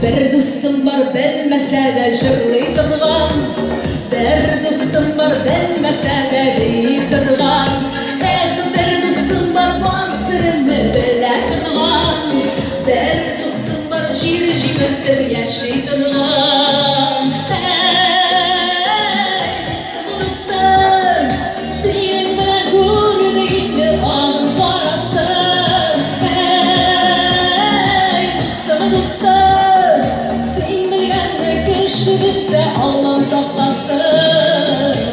Bir dostum var bilmese de jırlaytırgan, bir dostum var bilmese de deytirgan. Bir dostum var sırrımı biletirgan, bir dostum var jimirdir yaşaytırgan. Dostum dostum, senin bilen gururlaydı ağın parası. Dostum dostum, sen bilgende kişi bitse Allah'ım saklasın.